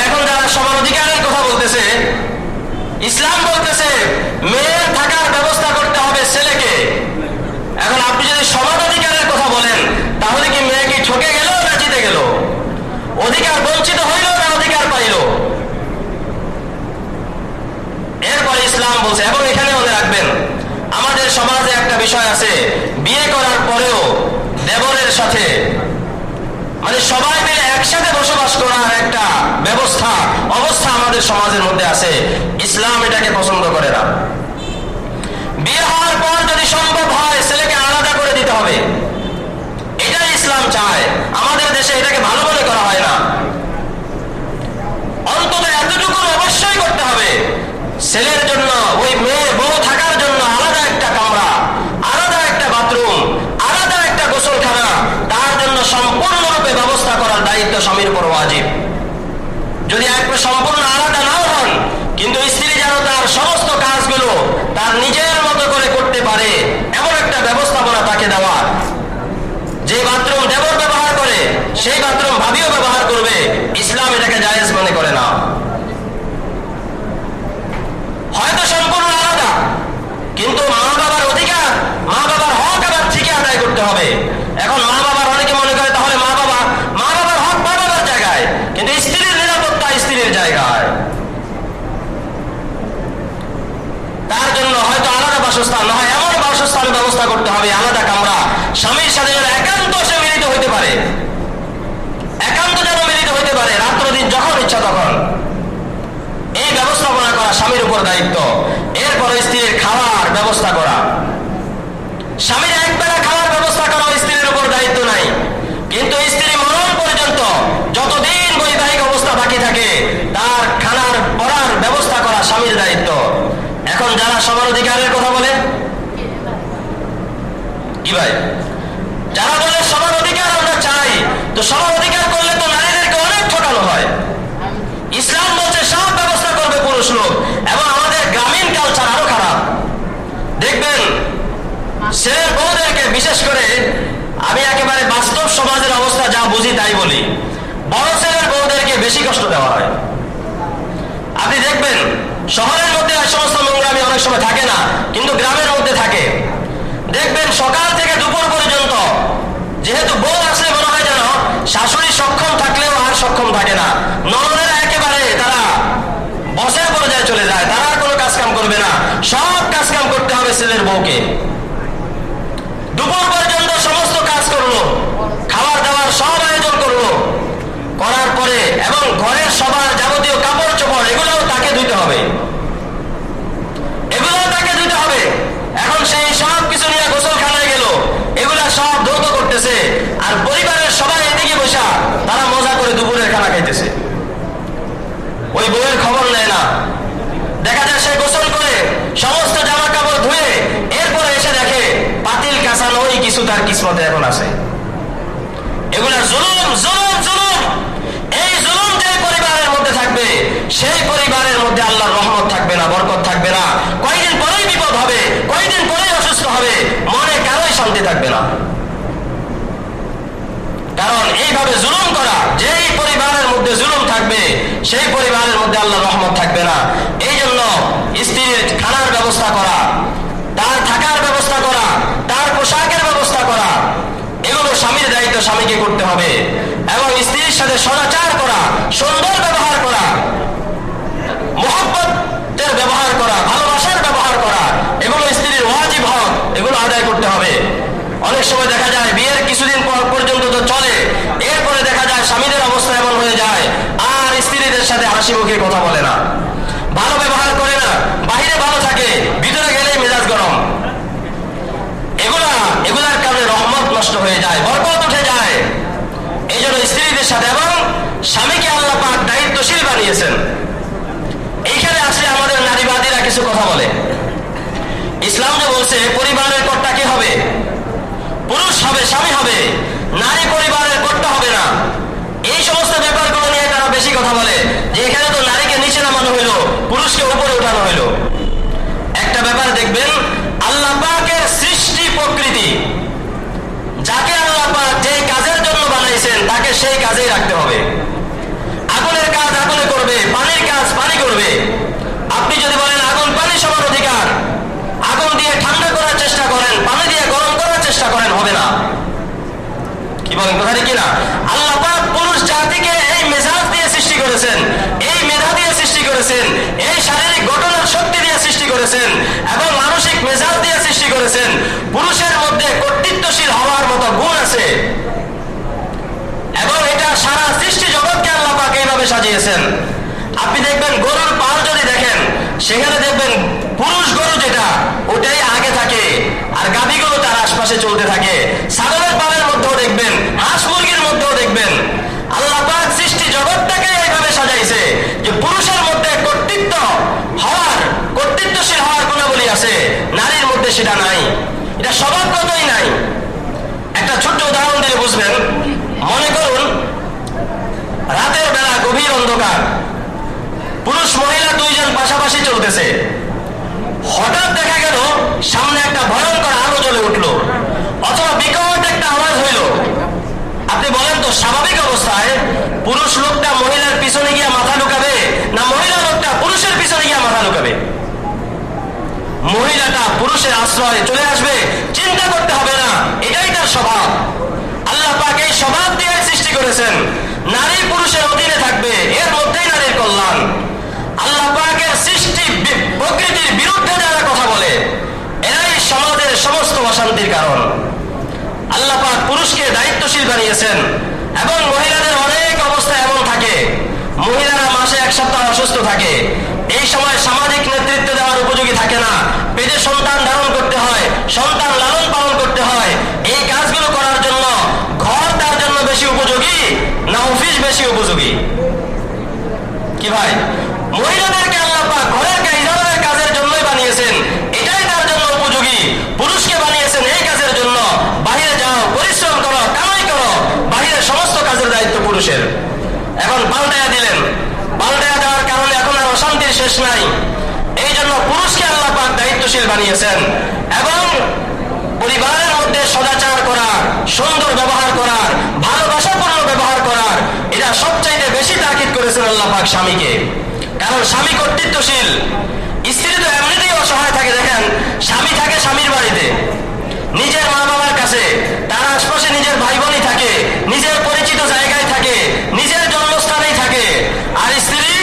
এখন যারা সমান অধিকারের কথা বলতেছে, ইসলাম বলতেছে মেয়ের থাকার ব্যবস্থা করতে হবে ছেলেকে। এখন আপনি যদি সমান অধিকারের কথা বলেন তাহলে কি মেয়ে কি ঠকে গেল না জিতে গেল? অধিকার বঞ্চিত হইল না অধিকার পাইল? এরপরে ইসলাম বলছে, এবং এখানে মনে রাখবেন আমাদের সমাজে একটা বিষয় আছে, বিয়ে করার পরেও দেবরের সাথে মানে সবাই মিলে একসাথে বসবাস করার একটা অবস্থা আমাদের সমাজের মধ্যে আছে। ইসলাম এটাকে পছন্দ করে না। বিয়ে হওয়ার পর যদি সম্ভব হয় ছেলেকে আলাদা করে দিতে হবে, এটাই ইসলাম চায়। আমাদের দেশে এটাকে ভালো মনে করা হয় না। অন্তত এতটুকু অবশ্যই করতে হবে, ছেলের জন্য ওই মেয়ে বউ থাকার জন্য আলাদা একটা কামরা, আলাদা একটা বাথরুম, আলাদা একটা গোসলখানা, তার জন্য সম্পূর্ণরূপে ব্যবস্থা করার দায়িত্ব স্বামীর উপর ওয়াজিব। যদি একবার সম্পূর্ণ আলাদা নাও হন, কিন্তু স্ত্রী যেন তার সমস্ত কাজগুলো তার নিজের মতো করে তাকে দেওয়া। যে বাথরুম দেবর ব্যবহার করে সেই বাথরুম ভাবিও ব্যবহার করবে, ইসলাম এটাকে জায়েজ মনে করে না। হয়তো সম্পূর্ণ আলাদা, কিন্তু মা বাবার অধিকার, মা বাবার হক আবার ঠিকই আদায় করতে হবে। এখন মা বাবার অনেকে মনে করে তাহলে মা বাবার হক মা বাবার জায়গায়, কিন্তু স্ত্রীর নিরাপত্তা স্ত্রীর জায়গায়। তার জন্য হয়তো আলাদা বাসস্থান, না হয় এমন বাসস্থানের ব্যবস্থা করতে হবে, আলাদা কামরা, স্বামীর সাথে যেন একান্ত সে মিলিত হইতে পারে, একান্ত যেন মিলিত হইতে পারে, রাত্র দিন যখন ইচ্ছা তখন। এই ব্যবস্থাপনা করা স্বামীর উপর দায়িত্ব। এরপর স্ত্রীর খাওয়ার ব্যবস্থা করা, স্বামীর একবেলা খাওয়ার ব্যবস্থা করা স্ত্রীর উপর দায়িত্ব নাই, কিন্তু স্ত্রী মরণ পর্যন্ত যতদিন বৈবাহিক অবস্থা বাকি থাকে তার খানার পড়ার ব্যবস্থা করা স্বামীর দায়িত্ব। এখন যারা সমান অধিকারের কথা বলে, কি ভাই, যারা বলে সমান অধিকার আমরা চাই, তো সমান অধিকার করলে তো নারীদেরকে অনেক ঠকানো হয়। ইসলাম বলছে সব ব্যবস্থা করবে পুরুষ লোক, এবং আমাদের গ্রামীণ কালচার আরো খারাপ। দেখবেন ছেলের বউদেরকে, বিশেষ করে আমি একেবারে বাস্তব সমাজের অবস্থা যা বুঝি তাই বলি, বড় ছেলের বউদেরকে বেশি কষ্ট দেওয়া হয়। আপনি দেখবেন শহরের মধ্যে এই সমস্ত নোংরামি অনেক সময় থাকে না, কিন্তু গ্রামের মধ্যে থাকে। দেখবেন সকাল থেকে দুপুর পর্যন্ত, যেহেতু বউ আসলে মনে হয় যেন শাশুড়ি সক্ষম থাকলেও আর সক্ষম থাকে না, ননদেরা একেবারে তারা বসের পর্যায়ে চলে যায়, তারা আর কোনো কাজ কাম করবে না, সব কাজ কাম করতে হবে ছেলের বউকে। দুপুর পর্যন্ত সমস্ত কাজ করলো, খাবার দাবার সব আয়োজন করলো, করার পরে এবং ঘরের সবার যাবতীয় কাপড় চোপড় এগুলোও তাকে ধুইতে হবে, এগুলোও তাকে ধুইতে হবে। এখন সেই সব কিছু নিয়ে গোসলখানায় গেল, এগুলা সব ধৌত করতেছে, আর পরিবারের সবাই এদিকে বসা তারা মজা করে দুপুরের খানা খাইতেছে। ওই বউয়ের খবর নেয় না। দেখা যায় সে গোসল করে সমস্ত জামা কাপড় ধুয়ে এরপরে এসে দেখে পাতিল কাঁচানো ওই কিছু তার কিসমতে এখন আছে। এগুলা জুলুম, জুলুম, জুলুম। এই জুলুম যে পরিবারের মধ্যে থাকবে সেই পরিবারের মধ্যে আল্লাহর রহমত থাকবে না, বরকত থাকবে না। কয়েকদিন পরেই বিপদ হবে, কয়েকদিন পরেই অসুস্থ হবে, মনে কারোই শান্তি থাকবে না। কারণ এইভাবে জুলুম করা, যেই পরিবারের মধ্যে জুলুম থাকবে সেই পরিবারের মধ্যে আল্লাহর রহমত থাকবে না। এই জন্য স্ত্রীর খানার ব্যবস্থা করা, তার থাকার ব্যবস্থা করা, তার পোশাকের ব্যবস্থা করা, এগুলো স্বামীর দায়িত্ব, স্বামীকে করতে হবে। এবং স্ত্রীর সাথে সদাচার করা, সুন্দর ব্যবহার করা, মহব্বতের ব্যবহার করা, ভালোবাসার ব্যবহার করা, এগুলো স্ত্রীর ওয়াজিব হক, এগুলো আদায় করতে হবে। অনেক সময় দেখা যায় বিয়ের কিছুদিন পর্যন্ত তো চলে, এরপরে দেখা যায় স্বামীদের অবস্থা এমন হয়ে যায় আর স্ত্রীদের সাথে হাসি মুখে কথা বলে না, ভালো ব্যবহার করে না, বাহিরে ভালো থাকে, ভিতরে গেলেই মেজাজ গরম। এগুলার কারণে রহমত নষ্ট হয়ে যায়, বরকত উঠে যায়। এই জন্য স্ত্রীদের সাথে এবং স্বামীকে আল্লাহ পাক দায়িত্বশীল বানিয়েছেন। এইখানে আসলে আমাদের নারীবাদীরা কিছু কথা বলে। ইসলাম যে বলছে পরিবারের কর্তা কে হবে? পুরুষ হবে, স্বামী হবে, নারী পরিবারের কর্তা হবে না। এই সমস্ত ব্যাপারগুলো নিয়ে তারা বেশি কথা বলে, যে এখানে তো নারীকে নিচে নামানো হইলো, পুরুষকে উপরে উঠানো হইলো। একটা ব্যাপার দেখবেন, আল্লাহ পাকের সৃষ্টি প্রকৃতি, যাকে আল্লাহ পাক যে কাজের জন্য বানাইছেন তাকে সেই কাজেই রাখতে হবে। আগুনের কাজ আগুনে করবে, পানির কাজ পানি করবে। আপনি যদি বলেন আগুন পানি সমান অধিকার, আগুন দিয়ে ঠান্ডা করার চেষ্টা করেন, পানি দিয়ে গরম করার চেষ্টা করেন, হবে না। কি বলেন, কথা ঠিক কিনা? আল্লাহ পাক পুরুষ জাতিকে এই মেজাজ দিয়ে সৃষ্টি করেছেন, এই মেধা দিয়ে সৃষ্টি করেছেন, এই শারীরিক গঠনের শক্তি দিয়ে সৃষ্টি করেছেন, এবং মানসিক মেজাজ দিয়ে সৃষ্টি করেছেন। পুরুষের মধ্যে কর্তৃত্বশীল হওয়ার মতো গুণ আছে, এবং এটা সারা সৃষ্টি জগৎকে আল্লাহ পাক এইভাবে সাজিয়েছেন। আপনি দেখবেন গরুর পাল যদি দেখেন, সেখানে দেখবেন পুরুষ গরু যেটা ওটাই আগে থাকে, আর গাভীগুলো তার আশপাশে চলতে থাকে। ছাগলের পালের মধ্যেও দেখবেন, হাঁস মুরগির মধ্যেও দেখবেন, আল্লাহ পাক সৃষ্টি জগৎটাকে এইভাবে সাজাইছে যে পুরুষের মধ্যে কর্তৃত্বশীল হওয়ার গুণাবলী আছে, নারীর মধ্যে সেটা নাই, এটা স্বভাবগতই নাই। একটা ছোট্ট উদাহরণ দিলে বুঝবেন। মনে করুন রাতের বেলা গভীর অন্ধকার, পুরুষ মহিলা দুইজন পাশাপাশি চলতেছে, হঠাৎ দেখা গেল সামনে একটা ভয়ঙ্কর আলো জ্বলে উঠলো, অথবা পুরুষের আশ্রয় চলে আসবে, চিন্তা করতে হবে না, এটাই তার স্বভাব। আল্লাহ পাক এই স্বভাব দিয়ে সৃষ্টি করেছেন, নারী পুরুষের অধীনে থাকবে, এর মধ্যেই নারীর কল্যাণ। আল্লাহ পাকের সৃষ্টি প্রকৃতির বিরুদ্ধে যারা কথা বলে, এরাই সমাজের সমস্ত অশান্তির কারণ। আল্লাহ পাক পুরুষকে দায়িত্বশীল বানিয়েছেন, এবং মহিলাদের অনেক অবস্থা এমন থাকে, মহিলারা মাসে 1 সপ্তাহ অসুস্থ থাকে, এই সময় সামাজিক নেতৃত্ব দেওয়ার উপযোগী থাকে না, পেটে সন্তান ধারণ করতে হয়, সন্তান লালন পালন করতে হয়। এই কাজগুলো করার জন্য ঘর তার জন্য বেশি উপযোগী না অফিস বেশি উপযোগী? কি ভাই, মহিলাদেরকে আল্লাহ পাক ঘরের ইজারার কাজের জন্যই বানিয়েছেন, এটাই তার জন্য উপযোগী। পুরুষকে বানিয়েছেন এই কাজের জন্য, বাহিরে যাও, পরিশ্রম করো, কামাই করো, বাহিরের সমস্ত কাজের দায়িত্ব পুরুষের। এখন পাল্টায়া দিলেন, পাল্টায়া দেওয়ার কারণে এখন আর অশান্তির শেষ নাই। এই জন্য পুরুষকে আল্লাহ পাক দায়িত্বশীল বানিয়েছেন, এবং পরিবারের মধ্যে সদাচার করার, সুন্দর ব্যবহার করার, ভালোবাসাপূর্ণ ব্যবহার করার, এটা সবচাইতে বেশি তাকিদ করেছেন আল্লাহ পাক স্বামীকে। কারণ স্বামী কর্তৃত্বশীল, স্ত্রী তো এমনিতেই অসহায় থাকে। দেখেন, স্বামী থাকে স্বামীর বাড়িতে, নিজের মা বাবার কাছে, তার আশপাশে নিজের ভাই বোনই থাকে, নিজের পরিচিত জায়গায় থাকে, নিজের জন্মস্থানেই থাকে। আর স্ত্রী,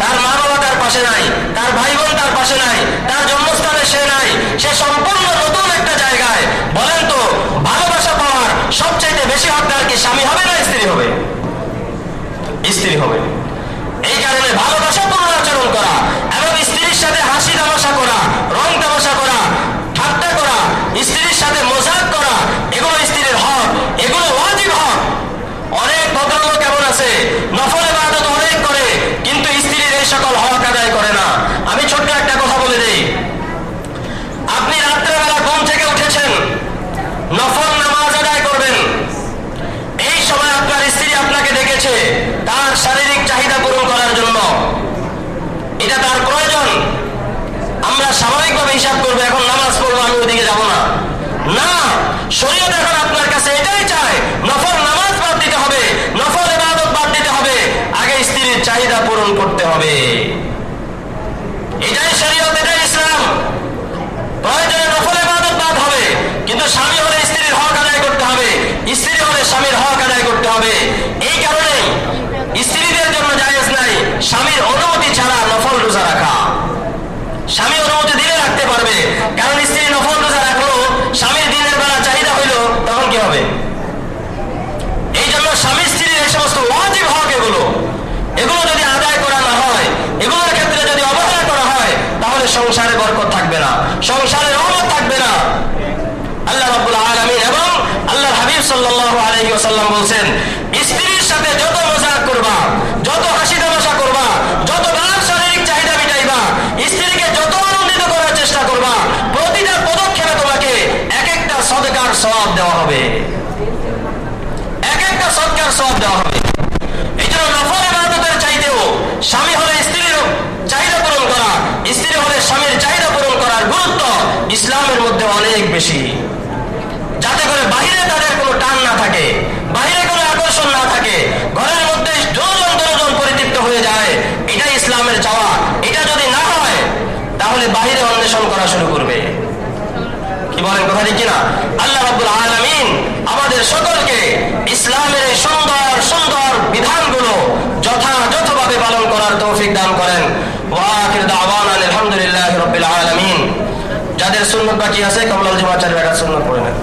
তার মা বাবা তার পাশে নাই, তার ভাই বোন তার পাশে নাই, তার জন্মস্থানে সে নাই, সে সম্পূর্ণ নতুন একটা জায়গায়। বলেন তো, ভালোবাসা পাওয়ার সবচাইতে বেশি হকদার কি স্বামী হবে না স্ত্রী হবে? স্ত্রী হবে। এই কারণে ভালোবাসাপূর্ণ আচরণ করা, এবং স্ত্রীর সাথে হাসি তামাশা করা, রং তামাশা করা, ঠাট্টা করা, স্ত্রীর সাথে মজাক করা, এগুলো স্ত্রীর হক, এগুলো ওয়াজিব হক। অনেক ভদ্রলোক এমন আছে, নফল ইবাদত অনেক করে, কিন্তু স্ত্রীর এই সকল হক আদায় করে না। আমি ছোট্ট একটা কথা বলে দিই, আপনি রাত্রেবেলা ঘুম থেকে উঠেছেন, নফল নামাজ আদায় করবেন, এই সময় আপনার স্ত্রী আপনাকে ডেকেছে তার শারীরিক চাহিদা পূরণ করার জন্য, এটা তার প্রয়োজন। আমরা স্বাভাবিকভাবে হিসাব করবো, এখন নামাজ পড়বো, আমি ওইদিকে যাবো না। না, শরীয়ত এখন আপনার কাছে এটাই চায়, নফল নামাজ বাদ দিতে হবে, নফল ইবাদত বাদ দিতে হবে, আগে স্ত্রীর চাহিদা পূরণ করতে হবে। এটাই শরীয়ত, এটাই ইসলাম। প্রয়োজনে নফল ইবাদত বাদ হবে, কিন্তু স্বামী হলে স্ত্রীর হক আদায় করতে হবে, স্ত্রী হলে স্বামীর হক আদায় করতে হবে। এই কারণে স্ত্রীদের জন্য জায়েজ নাই স্বামীর অনুমতি ছাড়া নফল রোজা রাখা। স্বামী অনুমতি দিলে রাখতে পারবে, কারণ স্ত্রী নফল রোজা রাখলো, স্বামীর দিনের বেলা চাহিদা হইলো, তখন কি হবে? এই জন্য স্বামী স্ত্রীর এই সমস্ত ওয়াজিব হক, এগুলো যদি আদায় করা না হয়, এগুলোর ক্ষেত্রে যদি অবহেলা করা হয়, তাহলে সংসারে বরকত থাকবে না, সংসারে রহমত থাকবে না। আল্লাহ রাব্বুল আলামিন এবং আল্লাহর হাবিব সাল্লাল্লাহু আলাইহি ওয়াসাল্লাম বলেন, স্ত্রীর সাথে যত মজাক করবা, যত হাসি তামাশা করবা, যতবার শারীরিক চাহিদা মিটাইবা, স্ত্রীকে যত আনন্দিত করার চেষ্টা করবা, প্রতিটা পদক্ষেপে তোমাকে এক একটা সদকার সওয়াব দেওয়া হবে, এক একটা সদকার সওয়াব দেওয়া হবে। এই জন্য নফল ইবাদতের চাইতেও স্বামী হলে স্ত্রীর চাহিদা পূরণ করা, স্ত্রী হলে স্বামীর চাহিদা পূরণ করার গুরুত্ব ইসলামের মধ্যে অনেক বেশি, যাতে করে বাহিরে তাদের কোনো টান না থাকে, বাহিরে কোনো আকর্ষণ না থাকে, ঘরের মধ্যে দরজন পরিতৃপ্ত হয়ে যায়। এটাই ইসলামের চাওয়া। এটা যদি না হয়, তাহলে বাহিরে অন্বেষণ করা শুরু করবে। কি বলেন, কথা ঠিক কিনা? আল্লাহ রাব্বুল আলামিন আমাদের সকলকে ইসলামের এই সুন্দর সুন্দর বিধানগুলো যথাযথভাবে পালন করার তৌফিক দান করেন। ওয়া আখির দাওয়ানা আলহামদুলিল্লাহি রাব্বিল আলামিন। যাদের সুন্নাত বাকি আছে, কমলাল জুমা 4 রাকাত সুন্নাত পড়ে নেন।